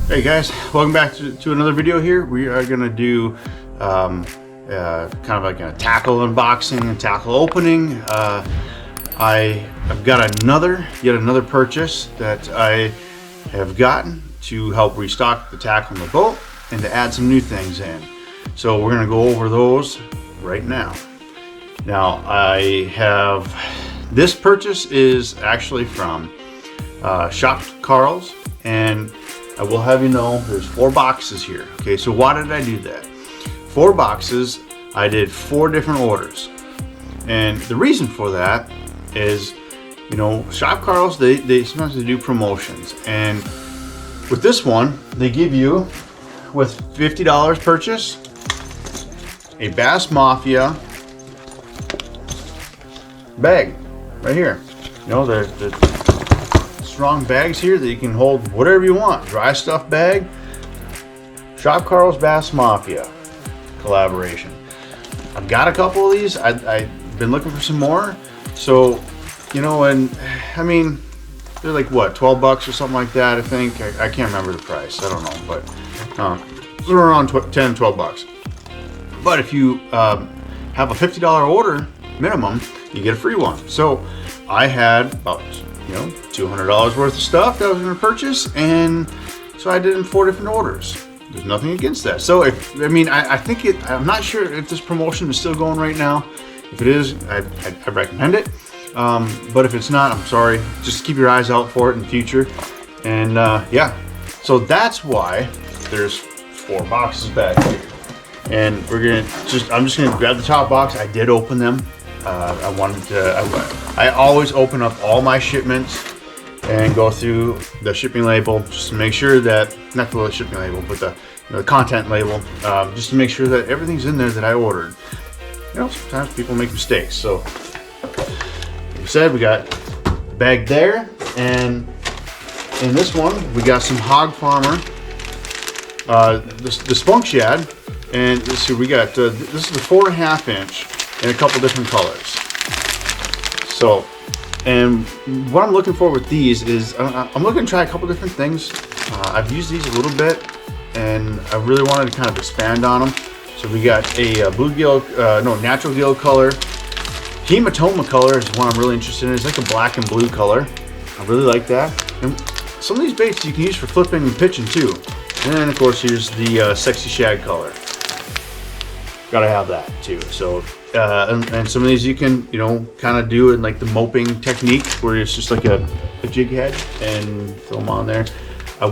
Hey guys, welcome back to another video here. We are going to do kind of like a tackle unboxing and tackle opening. I've got yet another purchase that I have gotten to help restock the tackle in the boat and to add some new things in. So we're going to go over those right now. Now this purchase is actually from Shop Karls, and I will have you know there's 4 boxes here. Okay, so why did I do that? 4 boxes, I did 4 different orders. And the reason for that is, you know, Shop Karls, they sometimes do promotions. And with this one, they give you, with $50 purchase, a Bass Mafia bag right here. You know, the strong bags here that you can hold whatever you want. Dry stuff bag. Shop Karls Bass Mafia collaboration. I've got a couple of these. I've been looking for some more. So, you know, and I mean, they're like what, 12 bucks or something like that, I think. I can't remember the price. I don't know, but they're around 10, 12 bucks. But if you have a $50 order minimum, you get a free one. So I had about, you know, $200 worth of stuff that I was going to purchase, and so I did in 4 different orders. There's nothing against that. So I'm not sure if this promotion is still going right now. If it is, I recommend it. But if it's not, I'm sorry. Just keep your eyes out for it in the future. And yeah, so that's why there's 4 boxes back here. And I'm just gonna grab the top box. I did open them. I always open up all my shipments and go through the shipping label just to make sure that, not the shipping label, but the content label, just to make sure that everything's in there that I ordered. You know, sometimes people make mistakes. So, like I said, we got a bag there, and in this one, we got some Hog Farmer, the Spunk Shad, and let's see, we got, this is the 4.5 inch. In a couple different colors. So, and what I'm looking for with these is I'm looking to try a couple different things. I've used these a little bit, and I really wanted to kind of expand on them. So we got a natural gill color. Hematoma color is one I'm really interested in. It's like a black and blue color. I really like that. And some of these baits you can use for flipping and pitching too. And then of course here's the sexy shad color. Gotta have that too. So. And some of these you can, you know, kind of do in like the moping technique where it's just like a jig head and throw them on there. I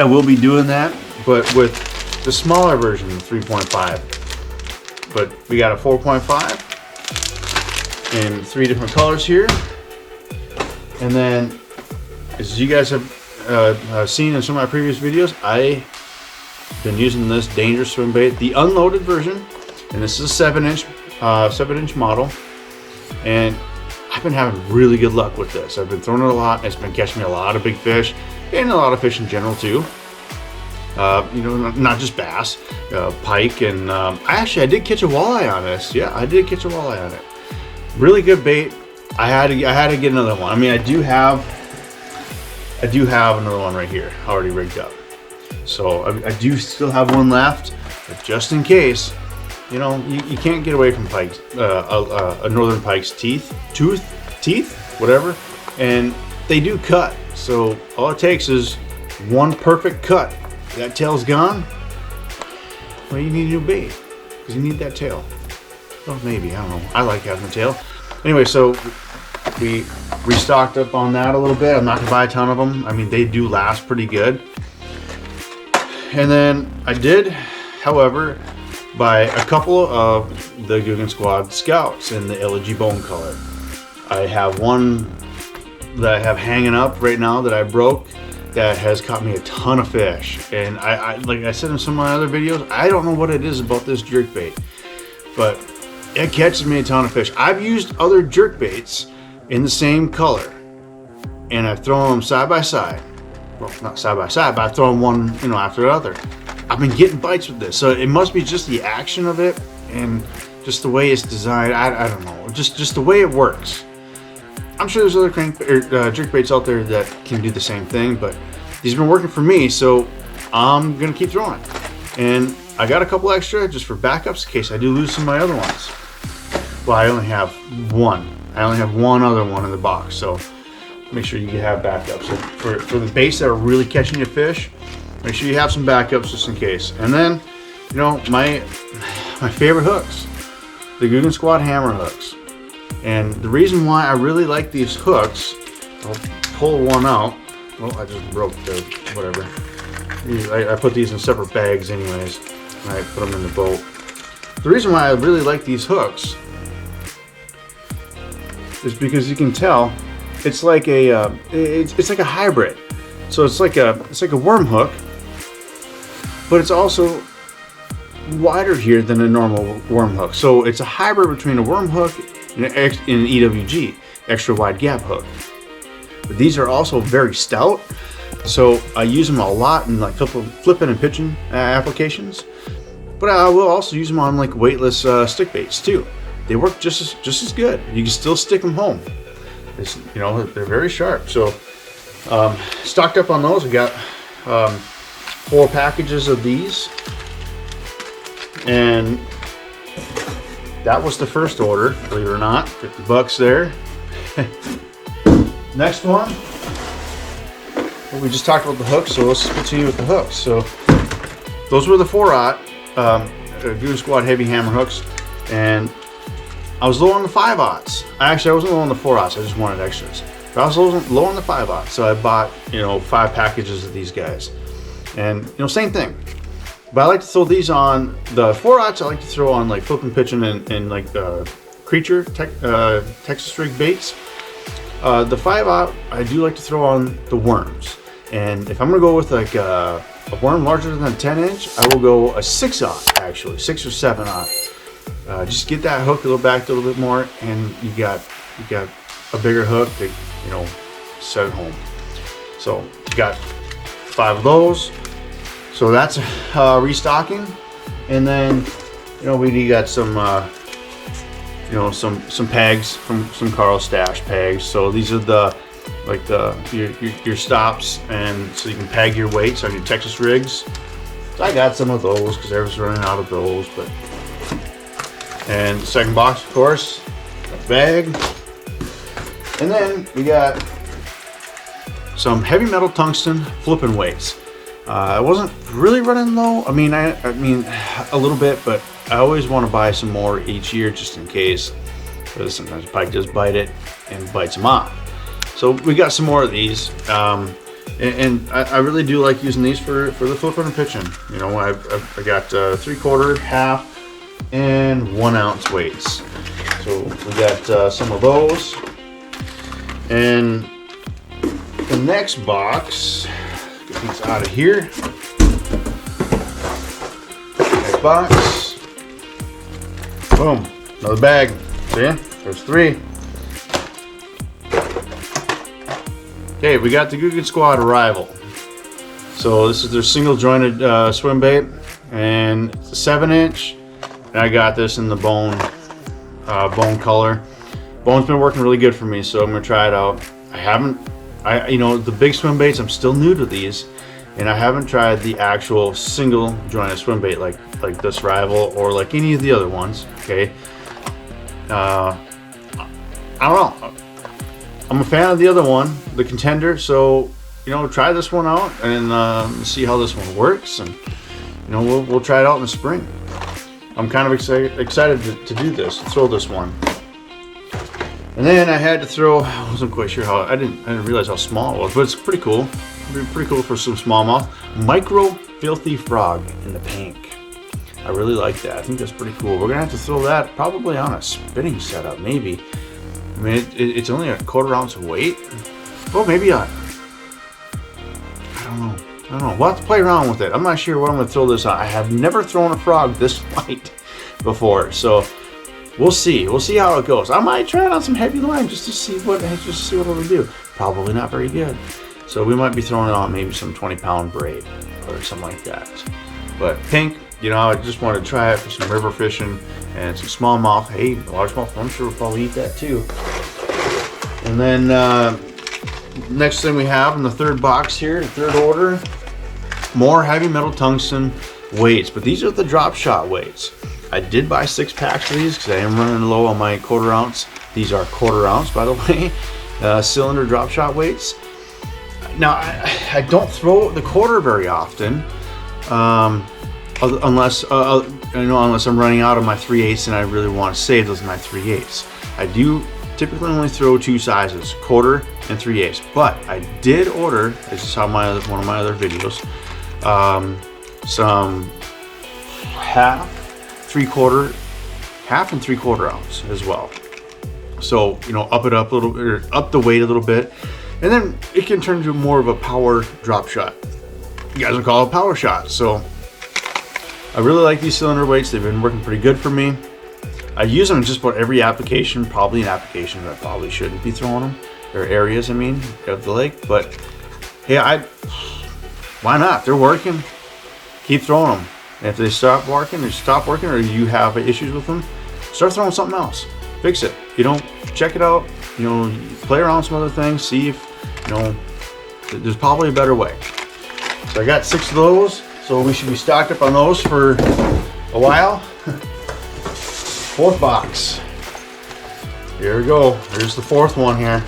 will be doing that, but with the smaller version, 3.5. But we got a 4.5 in 3 different colors here. And then, as you guys have seen in some of my previous videos, I've been using this dangerous swim bait, the unloaded version. And this is a 7-inch model, and I've been having really good luck with this. I've been throwing it a lot. It's been catching me a lot of big fish, and a lot of fish in general too. You know, not just bass, pike, and I did catch a walleye on this. Yeah, I did catch a walleye on it. Really good bait. I had to get another one. I mean, I do have another one right here, already rigged up. So I do still have one left, but just in case. You know, you can't get away from pikes, a northern pike's teeth, whatever, and they do cut. So all it takes is one perfect cut. That tail's gone. Well, you need a new bait because you need that tail. Well, maybe, I don't know. I like having the tail. Anyway, so we restocked up on that a little bit. I'm not gonna buy a ton of them. I mean, they do last pretty good. And then I did, however, by a couple of the Guggen Squad Scouts in the Elegy Bone color. I have one that I have hanging up right now that I broke that has caught me a ton of fish. And I like I said in some of my other videos, I don't know what it is about this jerkbait, but it catches me a ton of fish. I've used other jerkbaits in the same color, and I've thrown them side by side. Well, not side by side, but I've thrown one, you know, after the other. I've been getting bites with this, so it must be just the action of it and just the way it's designed. I don't know, just the way it works. I'm sure there's other jerkbaits out there that can do the same thing, but these have been working for me, so I'm gonna keep throwing it. And I got a couple extra just for backups in case I do lose some of my other ones. Well, I only have one. I only have one other one in the box, so make sure you have backups. So for the baits that are really catching your fish, make sure you have some backups just in case. And then, you know, my favorite hooks, the Googan Squad hammer hooks. And the reason why I really like these hooks, I'll pull one out. Well, I just broke the whatever. I put these in separate bags anyways, and I put them in the boat. The reason why I really like these hooks is because you can tell it's like a it's like a hybrid. So it's like a worm hook, but it's also wider here than a normal worm hook. So it's a hybrid between a worm hook and an EWG, extra wide gap hook. But these are also very stout, so I use them a lot in like flipping and pitching applications. But I will also use them on like weightless stick baits too. They work just as good. You can still stick them home. You know, they're very sharp. So stocked up on those. We got 4 packages of these, and that was the first order, believe it or not. 50 bucks there. Next one, well, we just talked about the hooks, so let's continue with the hooks. So those were the 4-aught Googan Squad heavy hammer hooks, and I was low on the 5-aughts. Actually, I wasn't low on the 4-aughts. I just wanted extras. But I was low on the 5-aughts, so I bought, you know, 5 packages of these guys. And, you know, same thing. But I like to throw these on the 4-aughts. I like to throw on like flipping, pitching, and like creature Texas rig baits. The 5-aught, I do like to throw on the worms. And if I'm gonna go with like a worm larger than a 10-inch, I will go a 6-aught actually, 6 or 7-aught. Just get that hook a little back a little bit more, and you got a bigger hook to, you know, set it home. So you got 5 of those. So that's restocking, and then, you know, we got some you know, some pegs from some Karls stash pegs. So these are the like your stops, and so you can peg your weights on your Texas rigs. So I got some of those because I was running out of those. But and the second box, of course, a bag, and then we got some heavy metal tungsten flipping weights. I wasn't really running low. I mean a little bit, but I always want to buy some more each year just in case, because sometimes pike does bite it and bites them off. So we got some more of these, and I really do like using these for the flipping and pitching. You know, I got 3/4, half, and 1 ounce weights. So we got some of those, and the next box. Get these out of here. Next box. Boom. Another bag. See? There's 3. Okay, we got the Googan Squad Arrival. So this is their single jointed swim bait, and it's a 7-inch. And I got this in the bone color. Bone's been working really good for me, so I'm gonna try it out. You know, the big swim baits, I'm still new to these, and I haven't tried the actual single jointed swim bait like this Rival or like any of the other ones. Okay, I don't know. I'm a fan of the other one, the Contender, so, you know, try this one out and see how this one works, and, you know, we'll try it out in the spring. I'm kind of excited to do this, to throw this one. And then I had to throw, I wasn't quite sure how, I didn't realize how small it was, but it's pretty cool. Pretty cool for some smallmouth. Micro Filthy Frog in the pink. I really like that. I think that's pretty cool. We're gonna have to throw that probably on a spinning setup, maybe. I mean, it's only a 1/4 ounce weight. Oh, maybe I don't know. We'll have to play around with it. I'm not sure what I'm gonna throw this on. I have never thrown a frog this light before, so we'll see. We'll see how it goes. I might try it on some heavy line just to see what it'll do. Probably not very good. So we might be throwing it on maybe some 20-pound braid or something like that. But pink, you know, I just wanted to try it for some river fishing and some smallmouth. Hey, largemouth, I'm sure we'll probably eat that too. And then next thing we have in the third box here, the third order, more heavy metal tungsten weights, but these are the drop shot weights. I did buy 6 packs of these because I am running low on my 1/4 ounce. These are 1/4 ounce, by the way, cylinder drop shot weights. Now, I don't throw the 1/4 very often, unless unless I'm running out of my 3/8 and I really want to save those in my 3/8. I do typically only throw 2 sizes, 1/4 and 3/8. But I did order, as you saw one of my other videos, some half and 3/4 ounce as well. So, you know, up it up a little bit, or up the weight a little bit, and then it can turn into more of a power drop shot. You guys will call it a power shot. So I really like these cylinder weights. They've been working pretty good for me. I use them in just about every application, probably an application that I probably shouldn't be throwing them, or areas, I mean, of the lake. But hey, why not? They're working. Keep throwing them. And if they stop working, or you have issues with them, start throwing something else. Fix it. You know, check it out. You know, play around with some other things. See if, you know, there's probably a better way. So I got 6 of those. So we should be stocked up on those for a while. 4th box. Here we go. Here's the 4th one here.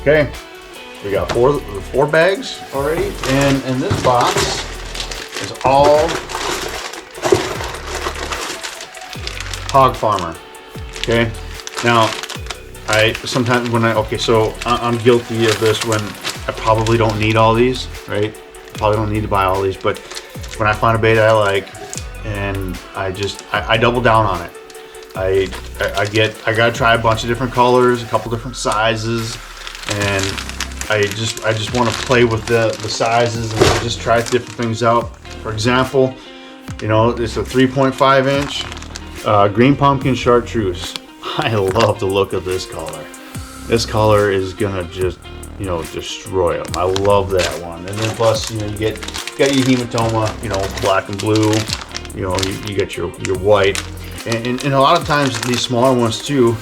Okay. We got 4 bags already. And in this box is all Hog Farmer. Okay. Now, sometimes when so I'm guilty of this when I probably don't need all these, right? Probably don't need to buy all these, but when I find a bait I like, and I double down on it. I gotta try a bunch of different colors, a couple different sizes, and I just want to play with the sizes and just try different things out. For example, you know, it's a 3.5 inch green pumpkin chartreuse. I love the look of this color. This color is gonna just, you know, destroy them. I love that one. And then plus, you know, you got your hematoma, you know, black and blue. You know, you get your white, and a lot of times these smaller ones too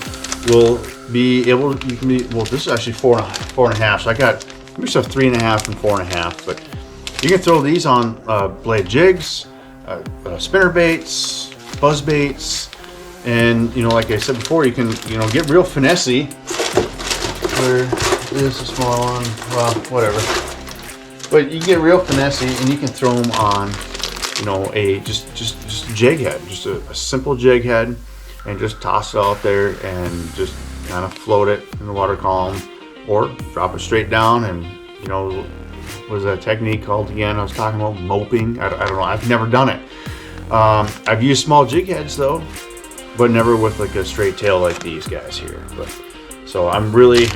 will be able. Well, this is actually 4.5. So I got stuff 3.5 and 4.5. But you can throw these on blade jigs, spinner baits, buzz baits. And, you know, like I said before, you can, you know, get real finessey. Where is a small one? Well, whatever. But you get real finessey, and you can throw them on, you know, a just a jig head, just a simple jig head, and just toss it out there and just kind of float it in the water column, or drop it straight down. And, you know, what is that technique called again? I was talking about moping. I don't know. I've never done it. I've used small jig heads though, but never with like a straight tail like these guys here. But so I'm really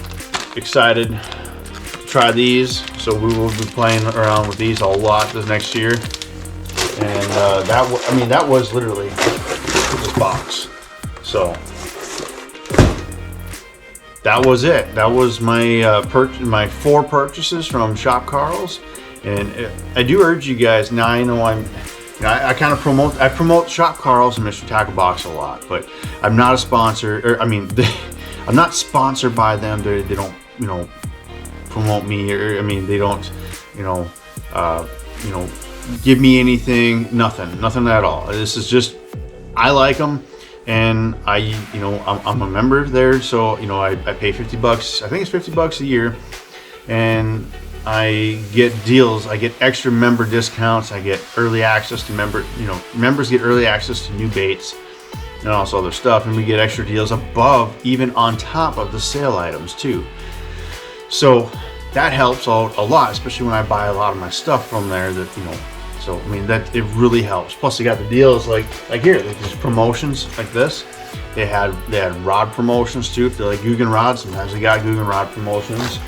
excited to try these. So we will be playing around with these a lot this next year. And that was literally this box. So that was it. That was my my 4 purchases from Shop Karls. And I do urge you guys. Now I know I kind of promote Shop Karls and Mr. Tackle Box a lot, but I'm not a sponsor, or I mean, I'm not sponsored by them. They don't, you know, promote me, or I mean, they don't, you know, give me anything, nothing at all. This is just, I like them, and I'm a member there, so, you know, I pay $50. I think it's $50 a year, and I get deals. I get extra member discounts. I get early access to members get early access to new baits and also other stuff, and we get extra deals above, even on top of the sale items too. So that helps out a lot, especially when I buy a lot of my stuff from there. That, you know, so I mean, that it really helps. Plus, they got the deals like here, like these promotions like this. They had rod promotions too. If they're like Guggen rods, sometimes they got Guggen rod promotions.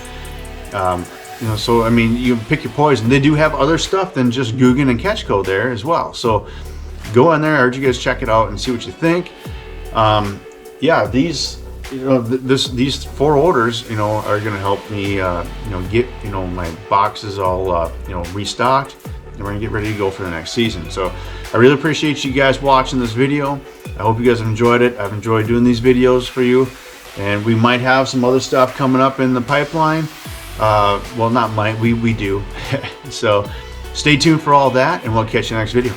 You know, so I mean, you pick your poison. They do have other stuff than just Guggen and Ketchco there as well. So go in there. I urge you guys to check it out and see what you think. Yeah, these, you know, these 4 orders, you know, are going to help me, you know, get, you know, my boxes all, you know, restocked, and we're gonna get ready to go for the next season. So I really appreciate you guys watching this video. I hope you guys have enjoyed it. I've enjoyed doing these videos for you, And we might have some other stuff coming up in the pipeline. Well, not might, we do. So stay tuned for all that, and we'll catch you in the next video.